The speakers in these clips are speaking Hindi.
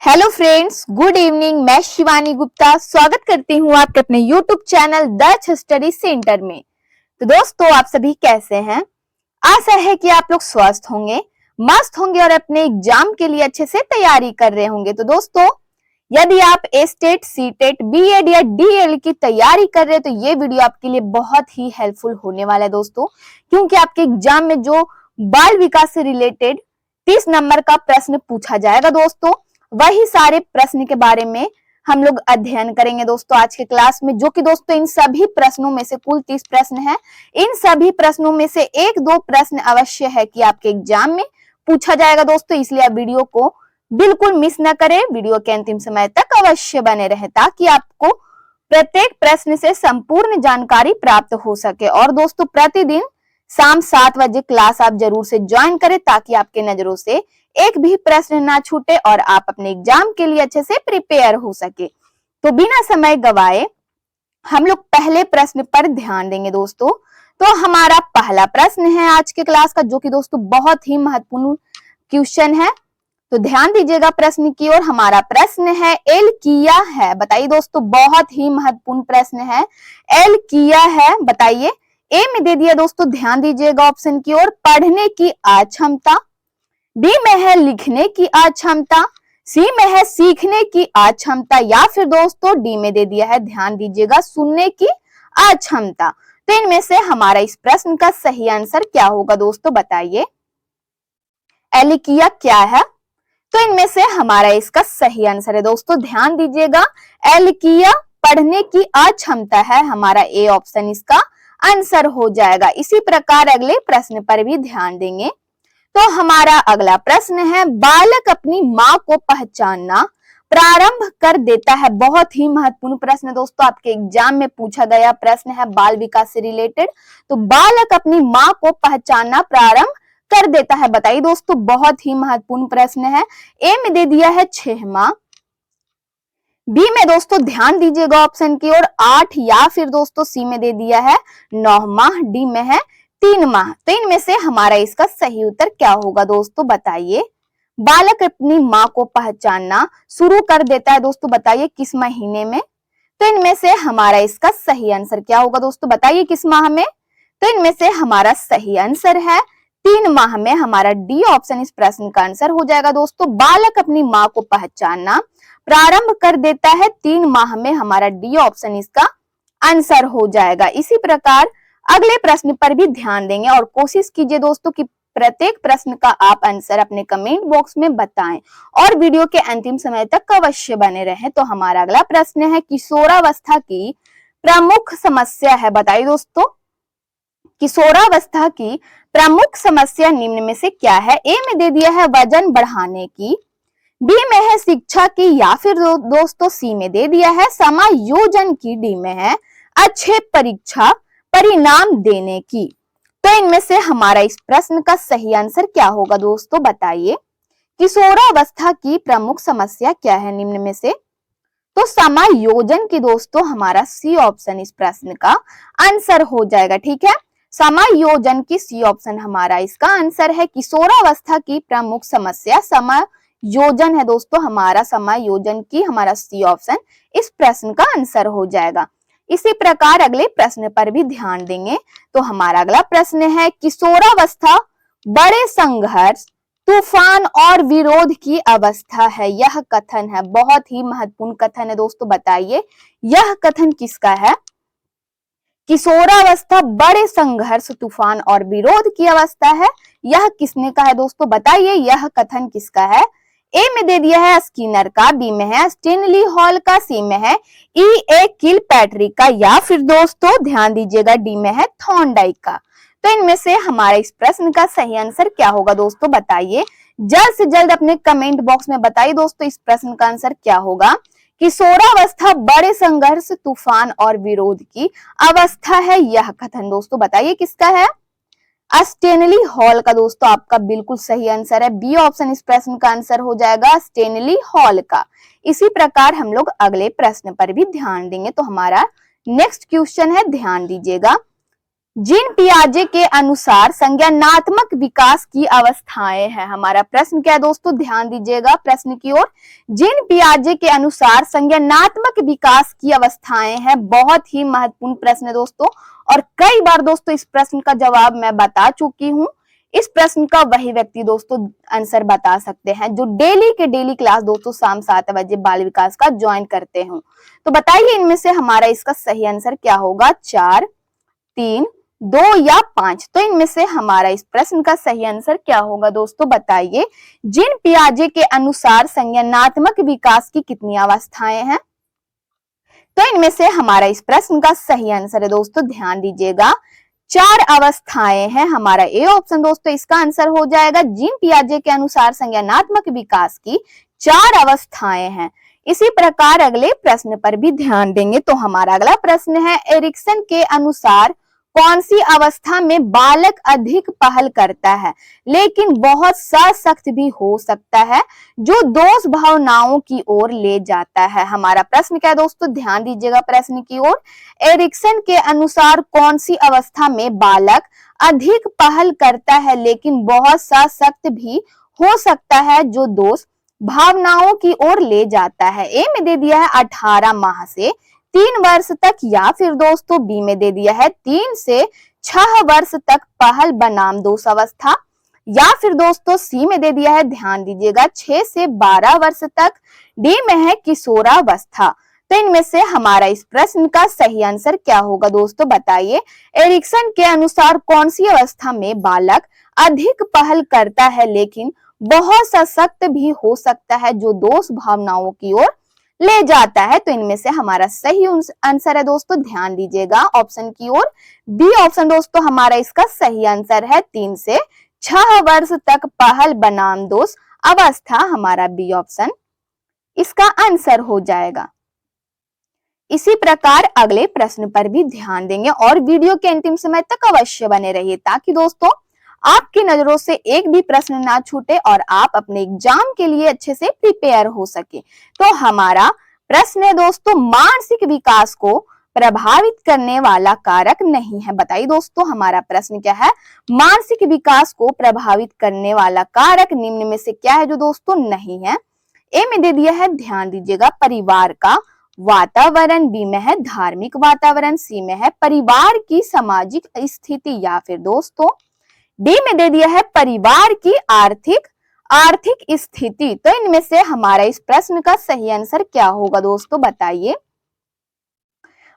Hello friends, good evening. मैं शिवानी गुप्ता स्वागत करती हूँ आपके अपने यूट्यूब चैनल दक्ष स्टडी सेंटर में। तो दोस्तों, आप सभी कैसे हैं? आशा है कि आप लोग स्वस्थ होंगे, मस्त होंगे और अपने एग्जाम के लिए अच्छे से तैयारी कर रहे होंगे। तो दोस्तों, यदि आप एस्टेट, सीटेट, बीएड या डीएल की तैयारी कर रहे हैं तो ये वीडियो आपके लिए बहुत ही हेल्पफुल होने वाला है दोस्तों, क्योंकि आपके एग्जाम में जो बाल विकास से रिलेटेड 30 नंबर का प्रश्न पूछा जाएगा दोस्तों, वही सारे प्रश्न के बारे में हम लोग अध्ययन करेंगे दोस्तों आज के क्लास में। जो कि दोस्तों इन सभी प्रश्नों में से कुल 30 प्रश्न हैं। इन सभी प्रश्नों में से एक दो प्रश्न अवश्य है कि आपके एग्जाम में पूछा जाएगा दोस्तों, इसलिए आप वीडियो को बिल्कुल मिस न करें। वीडियो के अंतिम समय तक अवश्य बने रहें ताकि आपको प्रत्येक प्रश्न से संपूर्ण जानकारी प्राप्त हो सके। और दोस्तों, प्रतिदिन शाम 7 बजे क्लास आप जरूर से ज्वाइन करें ताकि आपके नजरों से एक भी प्रश्न ना छूटे और आप अपने एग्जाम के लिए अच्छे से प्रिपेयर हो सके। तो बिना समय गवाए हम लोग पहले प्रश्न पर ध्यान देंगे दोस्तों। तो हमारा पहला प्रश्न है आज के क्लास का, जो कि दोस्तों बहुत ही महत्वपूर्ण क्वेश्चन है। तो ध्यान दीजिएगा प्रश्न की ओर। हमारा प्रश्न है, एल किया है। बताइए दोस्तों, बहुत ही महत्वपूर्ण प्रश्न है। एल किया है, बताइए। ए में दे दिया दोस्तों, ध्यान दीजिएगा ऑप्शन की ओर, पढ़ने की अक्षमता। बी में है लिखने की अक्षमता। सी में है सीखने की अक्षमता, या फिर दोस्तों डी में दे दिया है, ध्यान दीजिएगा, सुनने की अक्षमता। तो इनमें से हमारा इस प्रश्न का सही आंसर क्या होगा दोस्तों, बताइए। एलिकिया क्या है? तो इनमें से हमारा इसका सही आंसर है दोस्तों, ध्यान दीजिएगा, एलिकिया पढ़ने की अक्षमता है। हमारा ए ऑप्शन इसका आंसर हो जाएगा। इसी प्रकार अगले प्रश्न पर भी ध्यान देंगे। तो हमारा अगला प्रश्न है, बालक अपनी माँ को पहचानना प्रारंभ कर देता है। बहुत ही महत्वपूर्ण प्रश्न दोस्तों, आपके एग्जाम में पूछा गया प्रश्न है बाल विकास से रिलेटेड। तो बालक अपनी माँ को पहचानना प्रारंभ कर देता है। बताइए दोस्तों, बहुत ही महत्वपूर्ण प्रश्न है। ए में दे दिया है 6 माह। बी में दोस्तों ध्यान दीजिएगा ऑप्शन की ओर 8, या फिर दोस्तों सी में दे दिया है 9 माह। डी में है 3 माह। तो इनमें से हमारा इसका सही उत्तर क्या होगा दोस्तों, बताइए। बालक अपनी माँ को पहचानना शुरू कर देता है दोस्तों, बताइए किस महीने में। तो इनमें से हमारा इसका सही आंसर क्या होगा दोस्तों, बताइए किस माह में। तो इनमें से हमारा सही आंसर है 3 माह में। हमारा डी ऑप्शन इस प्रश्न का आंसर हो जाएगा दोस्तों। बालक अपनी माँ को पहचानना प्रारंभ कर देता है 3 माह में। हमारा डी ऑप्शन इसका आंसर हो जाएगा। इसी प्रकार अगले प्रश्न पर भी ध्यान देंगे और कोशिश कीजिए दोस्तों कि प्रत्येक प्रश्न का आप आंसर अपने कमेंट बॉक्स में बताएं और वीडियो के अंतिम समय तक अवश्य बने रहें। तो हमारा अगला प्रश्न है, किशोरावस्था की प्रमुख समस्या है। बताइए दोस्तों, किशोरावस्था की प्रमुख समस्या निम्न में से क्या है। ए में दे दिया है वजन बढ़ाने की। बी में है शिक्षा की, या फिर दोस्तों सी में दे दिया है समायोजन की। डी में है अच्छे परीक्षा परिणाम देने की। तो इनमें से हमारा इस प्रश्न का सही आंसर क्या होगा दोस्तों, बताइए। किशोरावस्था की प्रमुख समस्या क्या है निम्न में से। तो समायोजन की दोस्तों हमारा सी ऑप्शन इस प्रश्न का आंसर हो जाएगा। ठीक है, समायोजन की सी ऑप्शन हमारा इसका आंसर है। किशोरावस्था की प्रमुख समस्या समायोजन है दोस्तों। हमारा समायोजन की हमारा सी ऑप्शन इस प्रश्न का आंसर हो जाएगा। इसी प्रकार अगले प्रश्न पर भी ध्यान देंगे। तो हमारा अगला प्रश्न है, किशोरावस्था बड़े संघर्ष, तूफान और विरोध की अवस्था है। यह कथन है, बहुत ही महत्वपूर्ण कथन है दोस्तों, बताइए यह कथन किसका है। किशोरावस्था बड़े संघर्ष, तूफान और विरोध की अवस्था है, यह किसने कहा है दोस्तों, बताइए यह कथन किसका है। ए में दे दिया है स्किनर का। बी में है स्टेनली हॉल का। सी में है ई ए किलपैट्रिक का, या फिर दोस्तों ध्यान दीजिएगा डी में है थॉर्नडाइक का। तो इनमें से हमारा इस प्रश्न का सही आंसर क्या होगा दोस्तों, बताइए। जल्द से जल्द अपने कमेंट बॉक्स में बताइए दोस्तों इस प्रश्न का आंसर क्या होगा। किशोरावस्था बड़े संघर्ष, तूफान और विरोध की अवस्था है, यह कथन दोस्तों बताइए किसका है। स्टेनली हॉल का दोस्तों आपका बिल्कुल सही आंसर है। बी ऑप्शन इस प्रश्न का आंसर हो जाएगा, स्टेनली हॉल का। इसी प्रकार हम लोग अगले प्रश्न पर भी ध्यान देंगे। तो हमारा नेक्स्ट क्वेश्चन है, ध्यान दीजिएगा, जीन पियाजे के अनुसार संज्ञानात्मक विकास की अवस्थाएं हैं। हमारा प्रश्न क्या है दोस्तों, ध्यान दीजिएगा प्रश्न की ओर। जीन पियाजे के अनुसार संज्ञानात्मक विकास की अवस्थाएं हैं। बहुत ही महत्वपूर्ण प्रश्न है दोस्तों, और कई बार दोस्तों इस प्रश्न का जवाब मैं बता चुकी हूँ। इस प्रश्न का वही व्यक्ति दोस्तों आंसर बता सकते हैं जो डेली के डेली क्लास दोस्तों शाम 7 बजे बाल विकास का ज्वाइन करते हो। तो बताइए इनमें से हमारा इसका सही आंसर क्या होगा, 4, 3, 2 या 5। तो इनमें से हमारा इस प्रश्न का सही आंसर क्या होगा दोस्तों, बताइए। जीन पियाजे के अनुसार संज्ञानात्मक विकास की कितनी अवस्थाएं हैं? तो इनमें से हमारा इस प्रश्न का सही आंसर है दोस्तों, ध्यान दीजिएगा, 4 अवस्थाएं हैं। हमारा ए ऑप्शन दोस्तों इसका आंसर हो जाएगा। जीन पियाजे के अनुसार संज्ञानात्मक विकास की 4 अवस्थाएं हैं। इसी प्रकार अगले प्रश्न पर भी ध्यान देंगे। तो हमारा अगला प्रश्न है, एरिक्सन के अनुसार कौन सी अवस्था में बालक अधिक पहल करता है लेकिन बहुत सशक्त भी हो सकता है, जो दोष भावनाओं की ओर ले जाता है? हमारा प्रश्न क्या है दोस्तों, ध्यान दीजिएगा प्रश्न की ओर। एरिक्सन के अनुसार कौन सी अवस्था में बालक अधिक पहल करता है लेकिन बहुत सशक्त भी हो सकता है, जो दोष भावनाओं की ओर ले जाता है? ए में दे दिया है 18 माह से 3 वर्ष तक, या फिर दोस्तों बी में दे दिया है 3 से 6 वर्ष तक पहल बनाम दोष अवस्था, या फिर दोस्तों सी में दे दिया है, ध्यान दीजिएगा, 6 से 12 वर्ष तक, डी में है किशोरावस्था। तो इनमें से हमारा इस प्रश्न का सही आंसर क्या होगा दोस्तों, बताइए। एरिक्सन के अनुसार कौन सी अवस्था में बालक अधिक पहल करता है लेकिन बहुत सशक्त भी हो सकता है, जो दोष भावनाओं की ओर ले जाता है? तो इनमें से हमारा सही आंसर है दोस्तों, ध्यान दीजिएगा ऑप्शन की ओर, बी ऑप्शन दोस्तों हमारा इसका सही आंसर है। 3 से 6 वर्ष तक पहल बनाम दोष अवस्था, हमारा बी ऑप्शन इसका आंसर हो जाएगा। इसी प्रकार अगले प्रश्न पर भी ध्यान देंगे और वीडियो के अंतिम समय तक अवश्य बने रहिए, ताकि दोस्तों आपकी नजरों से एक भी प्रश्न ना छूटे और आप अपने एग्जाम के लिए अच्छे से प्रिपेयर हो सके। तो हमारा प्रश्न है दोस्तों, मानसिक विकास को प्रभावित करने वाला कारक नहीं है। बताइए दोस्तों हमारा प्रश्न क्या है, मानसिक विकास को प्रभावित करने वाला कारक निम्न में से क्या है जो दोस्तों नहीं है? ए में दे दिया है, ध्यान दीजिएगा, परिवार का वातावरण, बी में है धार्मिक वातावरण, सी में है परिवार की सामाजिक स्थिति, या फिर दोस्तों डी में दे दिया है परिवार की आर्थिक स्थिति। तो इनमें से हमारा इस प्रश्न का सही आंसर क्या होगा दोस्तों, बताइए।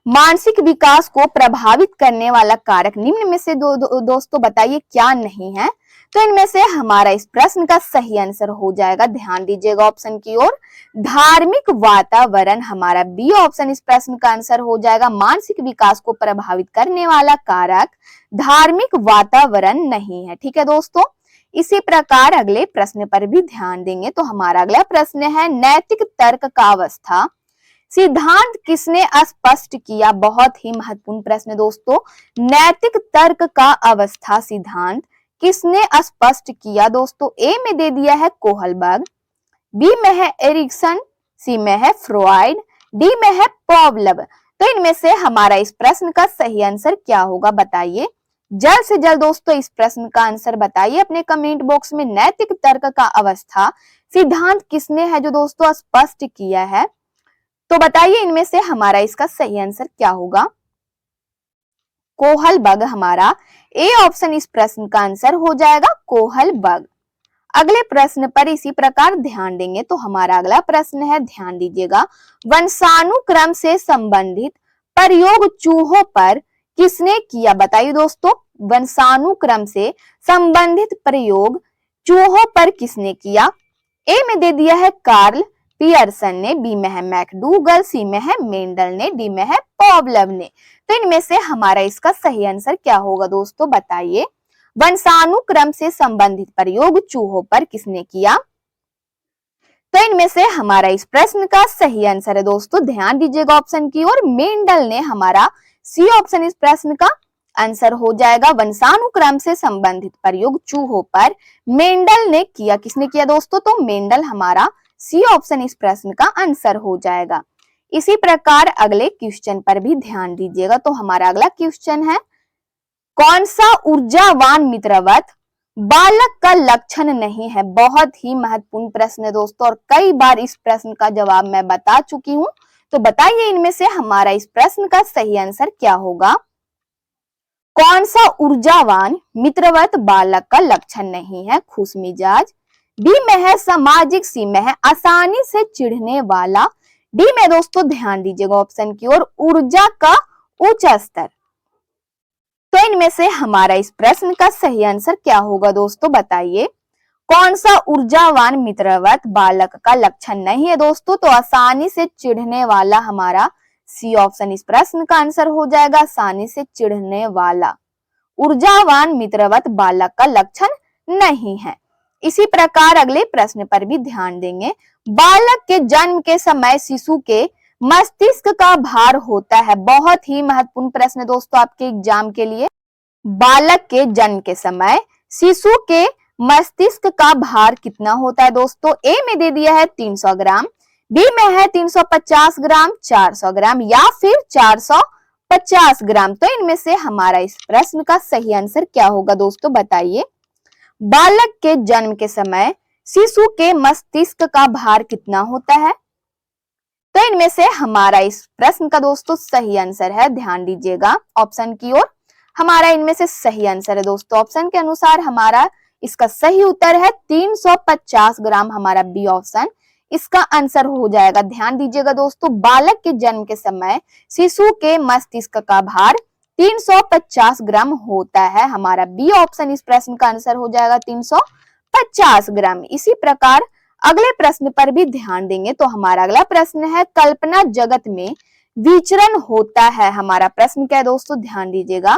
मानसिक विकास को प्रभावित करने वाला कारक निम्न में से दोस्तों बताइए क्या नहीं है? तो इनमें से हमारा इस प्रश्न का सही आंसर हो जाएगा, ध्यान दीजिएगा ऑप्शन की ओर, धार्मिक वातावरण। हमारा बी ऑप्शन इस प्रश्न का आंसर हो जाएगा। मानसिक विकास को प्रभावित करने वाला कारक धार्मिक वातावरण नहीं है। ठीक है दोस्तों, इसी प्रकार अगले प्रश्न पर भी ध्यान देंगे। तो हमारा अगला प्रश्न है, नैतिक तर्क का अवस्था सिद्धांत किसने स्पष्ट किया? बहुत ही महत्वपूर्ण प्रश्न दोस्तों, नैतिक तर्क का अवस्था सिद्धांत किसने स्पष्ट किया दोस्तों? ए में दे दिया है कोहलबर्ग, बी में है एरिक्सन, सी में है फ्रॉइड, डी में है पॉवलव। तो इनमें से हमारा इस प्रश्न का सही आंसर क्या होगा, बताइए। जल्द से जल्द दोस्तों इस प्रश्न का आंसर बताइए अपने कमेंट बॉक्स में। नैतिक तर्क का अवस्था सिद्धांत किसने है जो दोस्तों स्पष्ट किया है? तो बताइए इनमें से हमारा इसका सही आंसर क्या होगा, कोहलबर्ग। हमारा ए ऑप्शन इस प्रश्न का आंसर हो जाएगा, कोहलबर्ग। अगले प्रश्न पर इसी प्रकार ध्यान देंगे। तो हमारा अगला प्रश्न है, ध्यान दीजिएगा, वंशानुक्रम से संबंधित प्रयोग चूहों पर किसने किया? बताइए दोस्तों, वंशानुक्रम से संबंधित प्रयोग चूहों पर किसने किया? ए में दे दिया है कार्ल पियर्सन ने, बी में है मैकडूगल, सी में है मेंडल ने, डी में है पॉवलव ने। तो इनमें से हमारा इसका सही आंसर क्या होगा दोस्तों, बताइए। वंशानुक्रम से संबंधित प्रयोग चूहों पर किसने किया? तो इनमें से हमारा इस प्रश्न का सही आंसर है दोस्तों, ध्यान दीजिएगा ऑप्शन की ओर, मेंडल ने। हमारा सी ऑप्शन इस प्रश्न का आंसर हो जाएगा। वंशानुक्रम से संबंधित प्रयोग चूहों पर मेंडल ने किया। किसने किया दोस्तों? तो मेंडल। हमारा सी ऑप्शन इस प्रश्न का आंसर हो जाएगा। इसी प्रकार अगले क्वेश्चन पर भी ध्यान दीजिएगा। तो हमारा अगला क्वेश्चन है, कौन सा ऊर्जावान मित्रवत बालक का लक्षण नहीं है? बहुत ही महत्वपूर्ण प्रश्न है दोस्तों, और कई बार इस प्रश्न का जवाब मैं बता चुकी हूं। तो बताइए इनमें से हमारा इस प्रश्न का सही आंसर क्या होगा? कौन सा ऊर्जावान मित्रवत बालक का लक्षण नहीं है? खुश मिजाज। बी में है सामाजिक, सी में है आसानी से चिढ़ने वाला, डी में दोस्तों ध्यान दीजिएगा ऑप्शन की ओर, ऊर्जा का उच्च स्तर। तो इनमें से हमारा इस प्रश्न का सही आंसर क्या होगा दोस्तों? बताइए कौन सा ऊर्जावान मित्रवत बालक का लक्षण नहीं है दोस्तों? तो आसानी से चिढ़ने वाला हमारा सी ऑप्शन इस प्रश्न का आंसर हो जाएगा, आसानी से चिढ़ने वाला ऊर्जावान मित्रवत बालक का लक्षण नहीं है। इसी प्रकार अगले प्रश्न पर भी ध्यान देंगे। बालक के जन्म के समय शिशु के मस्तिष्क का भार होता है। बहुत ही महत्वपूर्ण प्रश्न दोस्तों आपके एग्जाम के लिए। बालक के जन्म के समय शिशु के मस्तिष्क का भार कितना होता है दोस्तों? ए में दे दिया है 300 ग्राम, बी में है 350 ग्राम, 400 ग्राम या फिर 450 ग्राम। तो इनमें से हमारा इस प्रश्न का सही आंसर क्या होगा दोस्तों? बताइए बालक के जन्म के समय शिशु के मस्तिष्क का भार कितना होता है? तो इनमें से हमारा इस प्रश्न का दोस्तों सही आंसर है, ध्यान दीजिएगा ऑप्शन की ओर, हमारा इनमें से सही आंसर है दोस्तों। ऑप्शन के अनुसार हमारा इसका सही उत्तर है 350 ग्राम, हमारा बी ऑप्शन इसका आंसर हो जाएगा। ध्यान दीजिएगा दोस्तों, बालक के जन्म के समय शिशु के मस्तिष्क का भार 350 ग्राम होता है, हमारा बी ऑप्शन इस प्रश्न का आंसर हो जाएगा 350 ग्राम। इसी प्रकार अगले प्रश्न पर भी ध्यान देंगे। तो हमारा अगला प्रश्न है कल्पना जगत में विचरण होता है। हमारा प्रश्न क्या है दोस्तों? ध्यान दीजिएगा,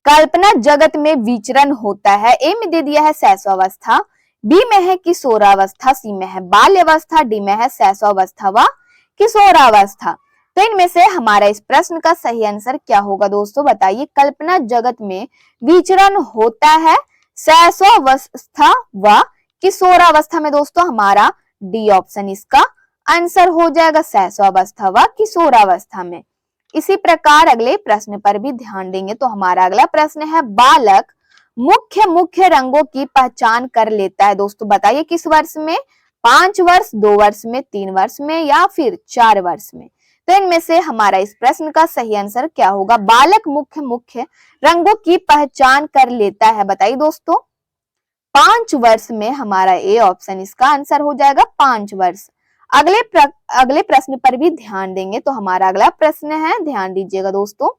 कल्पना जगत में विचरण होता है। ए में दे दिया है शैशवावस्था, बी में है किशोरावस्था, सी में है बाल्यावस्था, डी में है शैशवावस्था व किशोरावस्था। तो इनमें से हमारा इस प्रश्न का सही आंसर क्या होगा दोस्तों? बताइए कल्पना जगत में विचरण होता है शैशवावस्था व किशोरावस्था में दोस्तों, हमारा डी ऑप्शन इसका आंसर हो जाएगा, शैशवावस्था व किशोरावस्था में। इसी प्रकार अगले प्रश्न पर भी ध्यान देंगे। तो हमारा अगला प्रश्न है बालक मुख्य रंगों की पहचान कर लेता है दोस्तों। बताइए किस वर्ष में? 5 वर्ष, 2 वर्ष में, 3 वर्ष में या फिर 4 वर्ष में? तो इनमें से हमारा इस प्रश्न का सही आंसर क्या होगा? बालक मुख्य रंगों की पहचान कर लेता है, बताइए दोस्तों 5 वर्ष में, हमारा ए ऑप्शन इसका आंसर हो जाएगा 5 वर्ष। अगले प्रश्न पर भी ध्यान देंगे। तो हमारा अगला प्रश्न है, ध्यान दीजिएगा दोस्तों,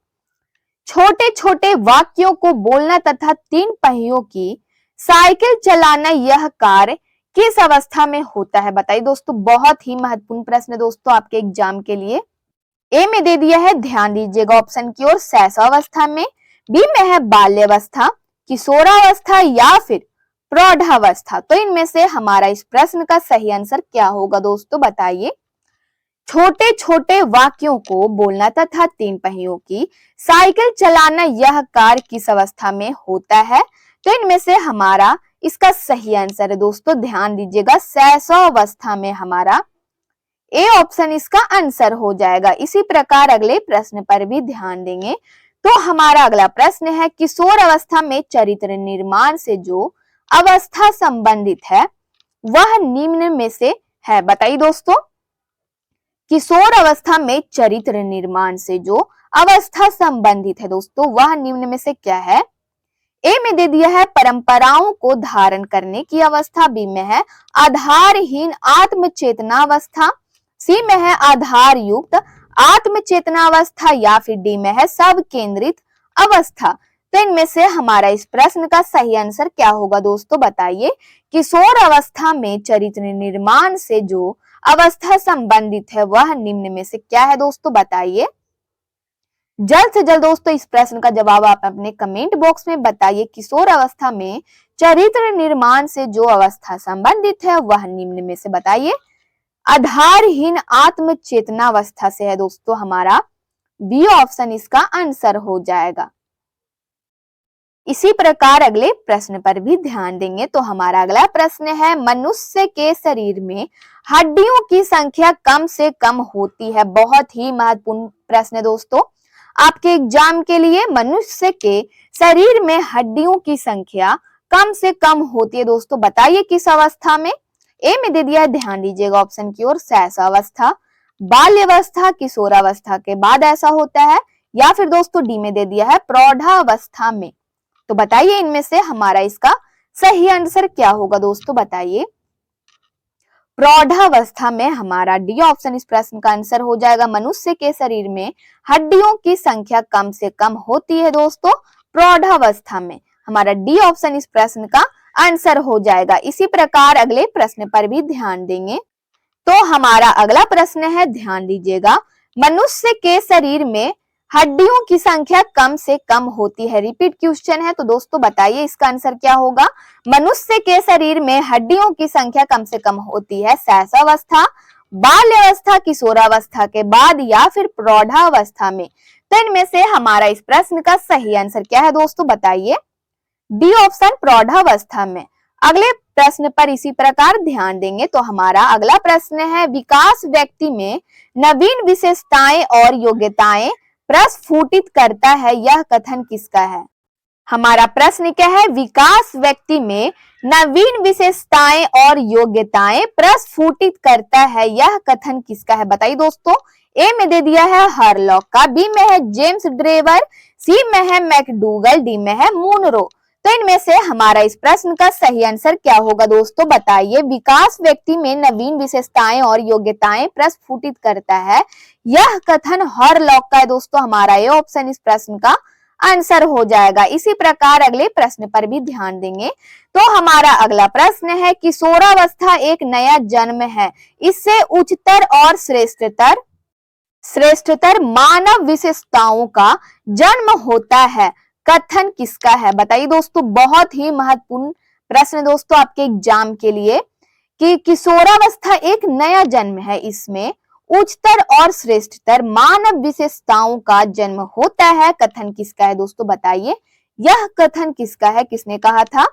छोटे छोटे वाक्यों को बोलना तथा 3 पहियों की साइकिल चलाना यह कार्य किस अवस्था में होता है? बताइए दोस्तों, बहुत ही महत्वपूर्ण प्रश्न है दोस्तों आपके एग्जाम के लिए। ए में दे दिया है, ध्यान दीजिएगा ऑप्शन की ओर, शैशवावस्था में, बी में है बाल्यावस्था, किशोरावस्था या फिर प्रौढ़ावस्था। तो इनमें से हमारा इस प्रश्न का सही आंसर क्या होगा दोस्तों? बताइए छोटे छोटे वाक्यों को बोलना तथा 3 पहियों की साइकिल चलाना यह कार्य किस अवस्था में होता है? तो इनमें से हमारा इसका सही आंसर है दोस्तों, ध्यान दीजिएगा शैशवावस्था में, हमारा ए ऑप्शन इसका आंसर हो जाएगा। इसी प्रकार अगले प्रश्न पर भी ध्यान देंगे। तो हमारा अगला प्रश्न है किशोर अवस्था में चरित्र निर्माण से जो अवस्था संबंधित है वह निम्न में से है। बताइए दोस्तों किशोर अवस्था में चरित्र निर्माण से जो अवस्था संबंधित है दोस्तों वह निम्न में से क्या है? ए में दे दिया है परंपराओं को धारण करने की अवस्था, बी में है आधारहीन आत्मचेतना अवस्था, सी में है आधार युक्त आत्मचेतना अवस्था या फिर डी में है सब केंद्रित अवस्था। तो इनमें से हमारा इस प्रश्न का सही आंसर क्या होगा दोस्तों? बताइए किशोर अवस्था में चरित्र निर्माण से जो अवस्था संबंधित है वह निम्न में से क्या है दोस्तों? बताइए जल्द से जल्द दोस्तों इस प्रश्न का जवाब आप अपने कमेंट बॉक्स में बताइए। किशोर अवस्था में चरित्र निर्माण से जो अवस्था संबंधित है वह निम्न में से बताइए। आधारहीन आत्मचेतना अवस्था से है दोस्तों, हमारा बी ऑप्शन इसका आंसर हो जाएगा। इसी प्रकार अगले प्रश्न पर भी ध्यान देंगे। तो हमारा अगला प्रश्न है मनुष्य के शरीर में हड्डियों की संख्या कम से कम होती है। बहुत ही महत्वपूर्ण प्रश्न है दोस्तों। आपके एग्जाम के लिए मनुष्य के शरीर में हड्डियों की संख्या कम से कम होती है दोस्तों, बताइए किस अवस्था में। ए में दे दिया है, ध्यान दीजिएगा ऑप्शन की ओर, शैशवावस्था, बाल्यावस्था, किशोरावस्था के बाद ऐसा होता है, या फिर दोस्तों डी में दे दिया है प्रौढ़ावस्था में। तो बताइए इनमें से हमारा इसका सही आंसर क्या होगा दोस्तों, बताइए। प्रौढ़ावस्था में हमारा डी ऑप्शन इस प्रश्न का आंसर हो जाएगा। मनुष्य के शरीर में हड्डियों की संख्या कम से कम होती है दोस्तों प्रौढ़ावस्था में, हमारा डी ऑप्शन इस प्रश्न का आंसर हो जाएगा। इसी प्रकार अगले प्रश्न पर भी ध्यान देंगे। तो हमारा अगला प्रश्न है, ध्यान दीजिएगा, मनुष्य के शरीर में हड्डियों की संख्या कम से कम होती है, रिपीट क्वेश्चन है, तो दोस्तों बताइए इसका आंसर क्या होगा। मनुष्य के शरीर में हड्डियों की संख्या कम से कम होती है शैशवावस्था, बाल्यावस्था, किशोरावस्था के बाद, या फिर प्रौढ़ावस्था में। तो इनमें से हमारा इस प्रश्न का सही आंसर क्या है दोस्तों, बताइए। डी ऑप्शन प्रौढ़ावस्था में। अगले प्रश्न पर इसी प्रकार ध्यान देंगे। तो हमारा अगला प्रश्न है, विकास व्यक्ति में नवीन विशेषताएं और योग्यताएं प्रस्फुटित करता है, यह कथन किसका है। हमारा प्रश्न क्या है, विकास व्यक्ति में नवीन विशेषताएं और योग्यताएं प्रस्फुटित करता है, यह कथन किसका है, बताइए दोस्तों। ए में दे दिया है हरलॉक का, बी में है जेम्स ड्रेवर, सी में है मैकडूगल, डी में है मुनरो। तो इनमें से हमारा इस प्रश्न का सही आंसर क्या होगा दोस्तों, बताइए। विकास व्यक्ति में नवीन विशेषताएं और योग्यताएं प्रस्फुटित करता है, यह कथन हरलॉक का है दोस्तों, हमारा ये ऑप्शन इस प्रश्न का आंसर हो जाएगा। इसी प्रकार अगले प्रश्न पर भी ध्यान देंगे। तो हमारा अगला प्रश्न है, किशोरावस्था एक नया जन्म है, इससे उच्चतर और श्रेष्ठतर मानव विशेषताओं का जन्म होता है, कथन किसका है, बताइए दोस्तों। बहुत ही महत्वपूर्ण प्रश्न दोस्तों आपके एग्जाम के लिए, कि किशोरावस्था एक नया जन्म है, इसमें उच्चतर और श्रेष्ठतर मानव विशेषताओं का जन्म होता है, कथन किसका है दोस्तों, बताइए। यह कथन किसका है, किसने कहा था।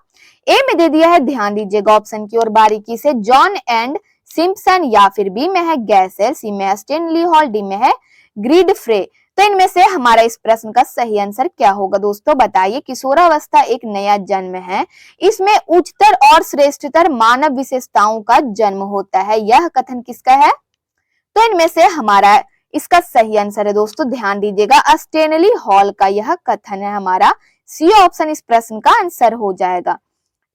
ए में दे दिया है, ध्यान दीजिएगा ऑप्शन की ओर बारीकी से, जॉन एंड सिम्पसन, या फिर बी में है गैसेर, सी में है स्टेनली हॉल, डी में है ग्रिडफ्रे। तो इनमें से हमारा इस प्रश्न का सही आंसर क्या होगा दोस्तों, बताइए। किशोरावस्था एक नया जन्म है, इसमें उच्चतर और श्रेष्ठतर मानव विशेषताओं का जन्म होता है, यह कथन किसका है। तो इनमें से हमारा इसका सही आंसर है दोस्तों, ध्यान दीजिएगा, स्टेनली हॉल का यह कथन है, हमारा सी ऑप्शन इस प्रश्न का आंसर हो जाएगा।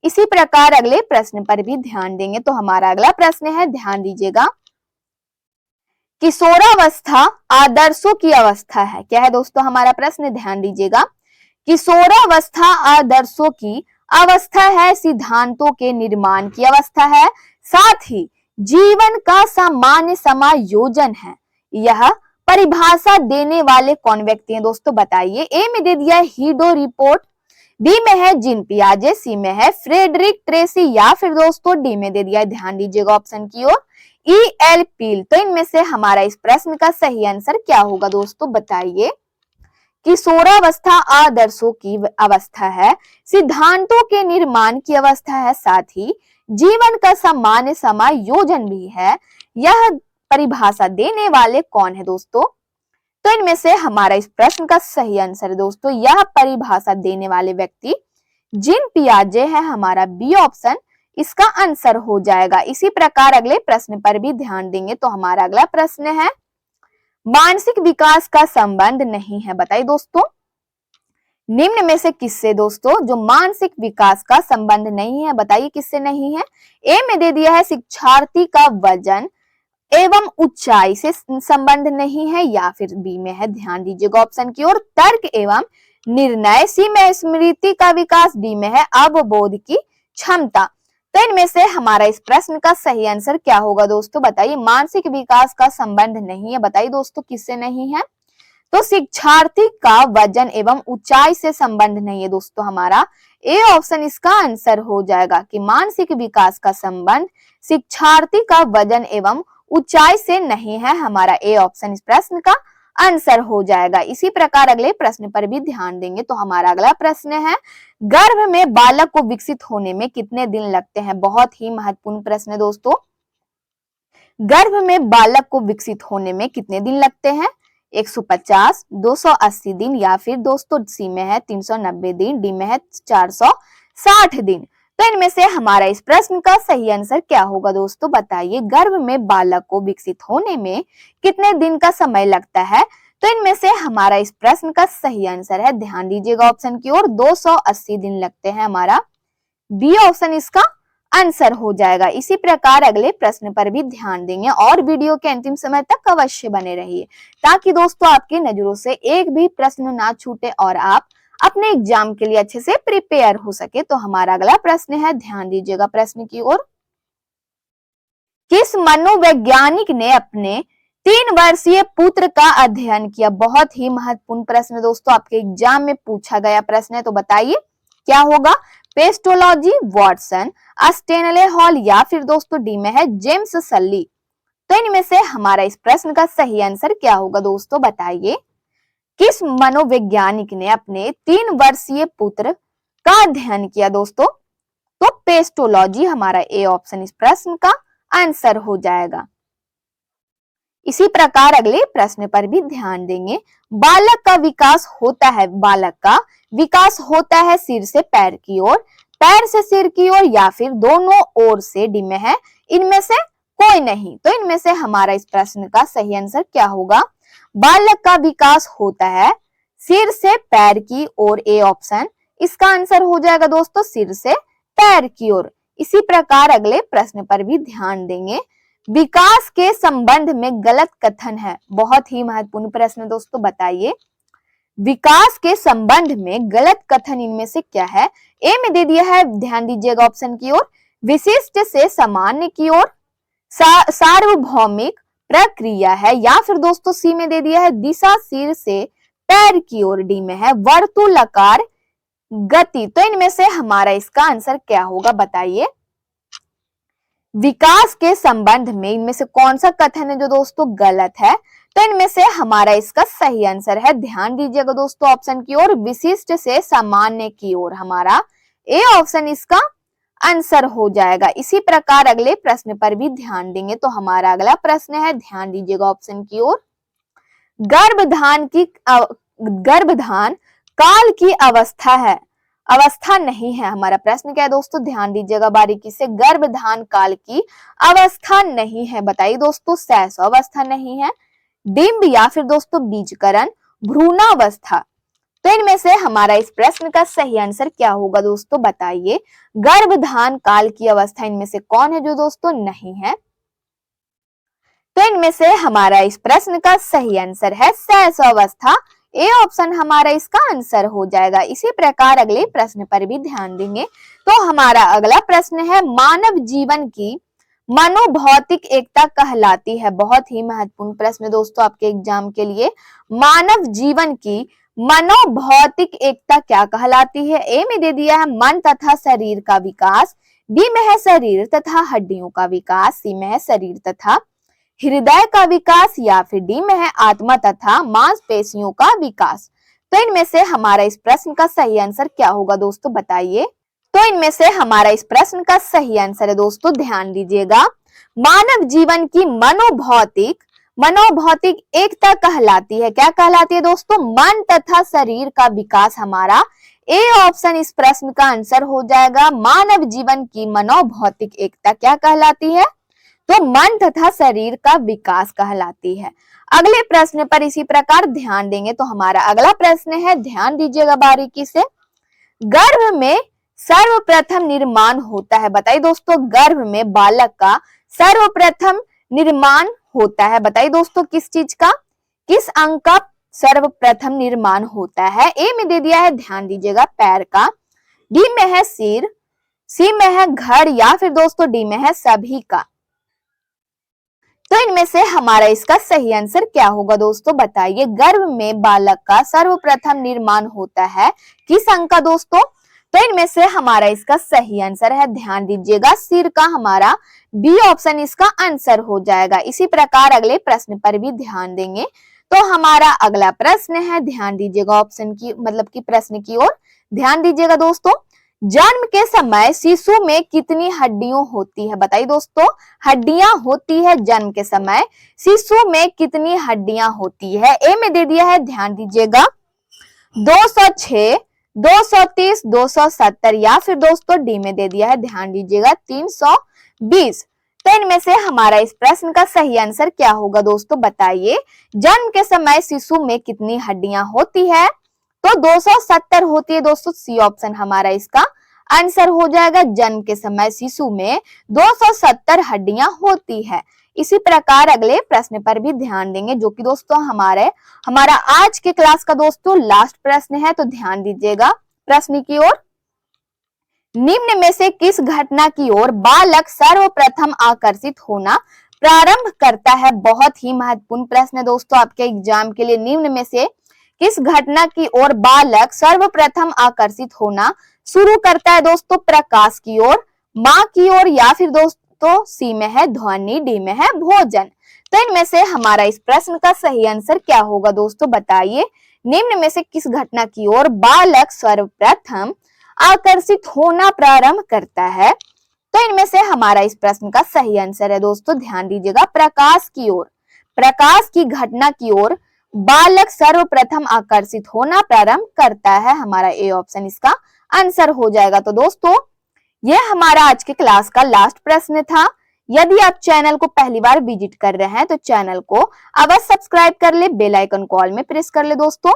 इसी प्रकार अगले प्रश्न पर भी ध्यान देंगे। तो हमारा अगला प्रश्न है, ध्यान दीजिएगा, किशोरावस्था आदर्शों की अवस्था है, क्या है दोस्तों हमारा प्रश्न, ध्यान दीजिएगा। किशोरावस्था आदर्शों की अवस्था है, सिद्धांतों के निर्माण की अवस्था है, साथ ही जीवन का सामान्य समायोजन है। यह परिभाषा देने वाले कौन व्यक्ति हैं दोस्तों, बताइए। ए में दे दिया है हीडो रिपोर्ट, बी में है जीन पियाजे, सी में है फ्रेडरिक ट्रेसी, या फिर दोस्तों डी में दे दिया है, ध्यान दीजिएगा ऑप्शन की ओर, E.L. पील। तो इनमें से हमारा इस प्रश्न का सही आंसर क्या होगा दोस्तों, बताइए। किशोरावस्था आदर्शों की अवस्था है, सिद्धांतों के निर्माण की अवस्था है, साथ ही जीवन का सामान्य समायोजन भी है। यह परिभाषा देने वाले कौन है दोस्तों। तो इनमें से हमारा इस प्रश्न का सही आंसर है दोस्तों, यह परिभाषा देने वाले व्यक्ति जीन पियाजे है, हमारा बी ऑप्शन इसका आंसर हो जाएगा। इसी प्रकार अगले प्रश्न पर भी ध्यान देंगे। तो हमारा अगला प्रश्न है, मानसिक विकास का संबंध नहीं है, बताइए दोस्तों। निम्न में से किससे दोस्तों जो मानसिक विकास का संबंध नहीं है, बताइए किससे नहीं है। ए में दे दिया है शिक्षार्थी का वजन एवं ऊंचाई से संबंध नहीं है, या फिर बी में है, ध्यान दीजिएगा ऑप्शन की ओर, तर्क एवं निर्णय, सी में स्मृति का विकास, डी में है अवबोध की क्षमता। तो इनमें से हमारा इस प्रश्न का सही आंसर क्या होगा दोस्तों, बताइए। मानसिक विकास का संबंध नहीं है, बताइए दोस्तों किससे नहीं है। तो शिक्षार्थी का वजन एवं ऊंचाई से संबंध नहीं है दोस्तों, हमारा ए ऑप्शन इसका आंसर हो जाएगा, कि मानसिक विकास का संबंध शिक्षार्थी का वजन एवं ऊंचाई से नहीं है, हमारा ए ऑप्शन इस प्रश्न का आंसर हो जाएगा। इसी प्रकार अगले प्रश्न पर भी ध्यान देंगे। तो हमारा अगला प्रश्न है, गर्भ में बालक को विकसित होने में कितने दिन लगते हैं। बहुत ही महत्वपूर्ण प्रश्न है दोस्तों। गर्भ में बालक को विकसित होने में कितने दिन लगते हैं। 150, 280 दिन, या फिर दोस्तों सी में है 390 दिन, डी में है 460 दिन। तो इनमें से हमारा इस प्रश्न का सही आंसर क्या होगा दोस्तों, बताइए। गर्भ में बालक को विकसित होने में कितने दिन का समय लगता है? तो इनमें से हमारा इस प्रश्न का सही आंसर है, ध्यान दीजिएगा ऑप्शन की ओर, 280 दिन लगते हैं। हमारा बी ऑप्शन इसका आंसर हो जाएगा। इसी प्रकार अगले प्रश्न पर भी ध्यान देंगे और वीडियो के अंतिम समय तक अवश्य बने रहिए, ताकि दोस्तों आपकी नजरों से एक भी प्रश्न ना छूटे और आप अपने एग्जाम के लिए अच्छे से प्रिपेयर हो सके। तो हमारा अगला प्रश्न है, ध्यान दीजिएगा प्रश्न की ओर। किस मनोवैज्ञानिक ने अपने 3 वर्षीय पुत्र का अध्ययन किया? बहुत ही महत्वपूर्ण प्रश्न दोस्तों, आपके एग्जाम में पूछा गया प्रश्न है। तो बताइए क्या होगा, पेस्टोलॉजी वाटसन, स्टेनले हॉल, या फिर दोस्तों डी में है जेम्स सल्ली। तो इनमें से हमारा इस प्रश्न का सही आंसर क्या होगा दोस्तों, बताइए। किस मनोवैज्ञानिक ने अपने 3 वर्षीय पुत्र का अध्ययन किया दोस्तों? तो पेस्टोलॉजी हमारा ए ऑप्शन इस प्रश्न का आंसर हो जाएगा। इसी प्रकार अगले प्रश्न पर भी ध्यान देंगे। बालक का विकास होता है सिर से पैर की ओर, पैर से सिर की ओर, या फिर दोनों ओर से, डी में है इनमें से कोई नहीं। तो इनमें से हमारा इस प्रश्न का सही आंसर क्या होगा, बालक का विकास होता है सिर से पैर की ओर, ए ऑप्शन इसका आंसर हो जाएगा दोस्तों, सिर से पैर की ओर। इसी प्रकार अगले प्रश्न पर भी ध्यान देंगे। विकास के संबंध में गलत कथन है, बहुत ही महत्वपूर्ण प्रश्न दोस्तों, बताइए। विकास के संबंध में गलत कथन इनमें से क्या है? ए में दे दिया है, ध्यान दीजिएगा ऑप्शन की ओर, विशिष्ट से सामान्य की ओर, सार्वभौमिक प्रक्रिया है, या फिर दोस्तों सी में दे दिया है दिशा सिर से पैर की ओर, डी में है वर्तुलाकार गति। तो इनमें से हमारा इसका आंसर क्या होगा, बताइए। विकास के संबंध में इनमें से कौन सा कथन है जो दोस्तों गलत है? तो इनमें से हमारा इसका सही आंसर है, ध्यान दीजिएगा दोस्तों ऑप्शन की ओर, विशिष्ट से सामान्य की ओर। हमारा ए ऑप्शन इसका आंसर हो जाएगा। इसी प्रकार अगले प्रश्न पर भी ध्यान देंगे। तो हमारा अगला प्रश्न है, ध्यान दीजिएगा ऑप्शन की ओर। गर्भधान काल की अवस्था नहीं है। हमारा प्रश्न क्या है दोस्तों, ध्यान दीजिएगा बारीकी से। गर्भधान काल की अवस्था नहीं है, बताइए दोस्तों, शैशव अवस्था नहीं है, डिंब, या फिर दोस्तों बीजकरण, भ्रूणावस्था। तो इनमें से हमारा इस प्रश्न का सही आंसर क्या होगा दोस्तों, बताइए। गर्भधान काल की अवस्था इनमें से कौन है जो दोस्तों नहीं है? तो इनमें से हमारा इस प्रश्न का सही आंसर है शैशव अवस्था, ए ऑप्शन हमारा इसका आंसर हो जाएगा। इसी प्रकार अगले प्रश्न पर भी ध्यान देंगे। तो हमारा अगला प्रश्न है, मानव जीवन की मनोभौतिक एकता कहलाती है। बहुत ही महत्वपूर्ण प्रश्न दोस्तों आपके एग्जाम के लिए। मानव जीवन की मनोभौतिक एकता क्या कहलाती है? ए में दे दिया है मन तथा शरीर का विकास, बी में है शरीर तथा हड्डियों का विकास, सी में है शरीर तथा हृदय का विकास, या फिर डी में है आत्मा तथा मांसपेशियों का विकास। तो इनमें से हमारा इस प्रश्न का सही आंसर क्या होगा दोस्तों, बताइए। तो इनमें से हमारा इस प्रश्न का सही आंसर है दोस्तों, ध्यान दीजिएगा, मानव जीवन की मनोभौतिक एकता कहलाती है। क्या कहलाती है दोस्तों? मन तथा शरीर का विकास। हमारा ए ऑप्शन इस प्रश्न का आंसर हो जाएगा। मानव जीवन की मनोभौतिक एकता क्या कहलाती है? तो मन तथा शरीर का विकास कहलाती है। अगले प्रश्न पर इसी प्रकार ध्यान देंगे। तो हमारा अगला प्रश्न है, ध्यान दीजिएगा बारीकी से। गर्भ में सर्वप्रथम निर्माण होता है, बताइए दोस्तों, गर्भ में बालक का सर्वप्रथम निर्माण होता है, बताइए दोस्तों किस चीज का, किस अंग का सर्वप्रथम निर्माण होता है? ए में दे दिया है, ध्यान दीजिएगा, पैर का, डी में है सिर, सी में है घड़, या फिर दोस्तों डी में है सभी का। तो इनमें से हमारा इसका सही आंसर क्या होगा दोस्तों, बताइए। गर्भ में बालक का सर्वप्रथम निर्माण होता है किस अंग का दोस्तों? तो इनमें से हमारा इसका सही आंसर है, ध्यान दीजिएगा, सिर का। हमारा बी ऑप्शन इसका आंसर हो जाएगा। इसी प्रकार अगले प्रश्न पर भी ध्यान देंगे। तो हमारा अगला प्रश्न है, ध्यान दीजिएगा ऑप्शन की मतलब कि प्रश्न की ओर ध्यान दीजिएगा दोस्तों। जन्म के समय शिशु में कितनी हड्डियां होती है? बताइए दोस्तों, हड्डियां होती है जन्म के समय, शिशु में कितनी हड्डियां होती है? ए में दे दिया है, ध्यान दीजिएगा, 206, 230, 270, या फिर दोस्तों डी में दे दिया है, ध्यान दीजिएगा, 320। तो इनमें से हमारा इस प्रश्न का सही आंसर क्या होगा दोस्तों, बताइए। जन्म के समय शिशु में कितनी हड्डियां होती है? तो 270 होती है दोस्तों, सी ऑप्शन हमारा इसका आंसर हो जाएगा। जन्म के समय शिशु में 270 हड्डियां होती है। इसी प्रकार अगले प्रश्न पर भी ध्यान देंगे, जो कि दोस्तों हमारा आज के क्लास का दोस्तों लास्ट प्रश्न है। तो ध्यान दीजिएगा प्रश्न की ओर। निम्न में से किस घटना की ओर बालक सर्वप्रथम आकर्षित होना प्रारंभ करता है? बहुत ही महत्वपूर्ण प्रश्न है दोस्तों आपके एग्जाम के लिए। निम्न में से किस घटना की ओर बालक सर्वप्रथम आकर्षित होना शुरू करता है दोस्तों? प्रकाश की ओर, माँ की ओर, या फिर दोस्तों सी में है ध्वनि, डी में है भोजन। तो इनमें से हमारा इस प्रश्न का सही आंसर क्या होगा दोस्तों, बताइए। निम्न में से किस घटना की ओर बालक सर्वप्रथम आकर्षित होना प्रारंभ करता है? तो इनमें से हमारा इस प्रश्न का सही आंसर है दोस्तों, ध्यान दीजिएगा, प्रकाश की ओर। प्रकाश की घटना की ओर बालक सर्वप्रथम आकर्षित होना प्रारंभ करता है। हमारा ए ऑप्शन इसका आंसर हो जाएगा। तो दोस्तों यह हमारा आज के क्लास का लास्ट प्रश्न था। यदि आप चैनल को पहली बार विजिट कर रहे हैं तो चैनल को अवश्य सब्सक्राइब कर ले, बेल आइकन को ऑल में प्रेस कर ले दोस्तों,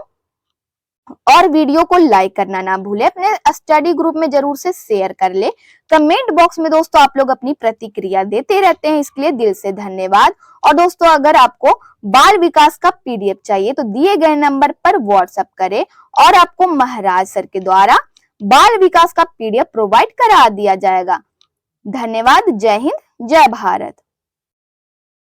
और वीडियो को लाइक करना ना भूले, अपने स्टडी ग्रुप में जरूर से शेयर कर ले। कमेंट बॉक्स में दोस्तों आप लोग अपनी प्रतिक्रिया देते रहते हैं, इसके लिए दिल से धन्यवाद। और दोस्तों अगर आपको बाल विकास का पीडीएफ चाहिए तो दिए गए नंबर पर व्हाट्सएप करें और आपको महाराज सर के द्वारा बाल विकास का पीडीएफ प्रोवाइड करा दिया जाएगा। धन्यवाद। जय हिंद, जय भारत।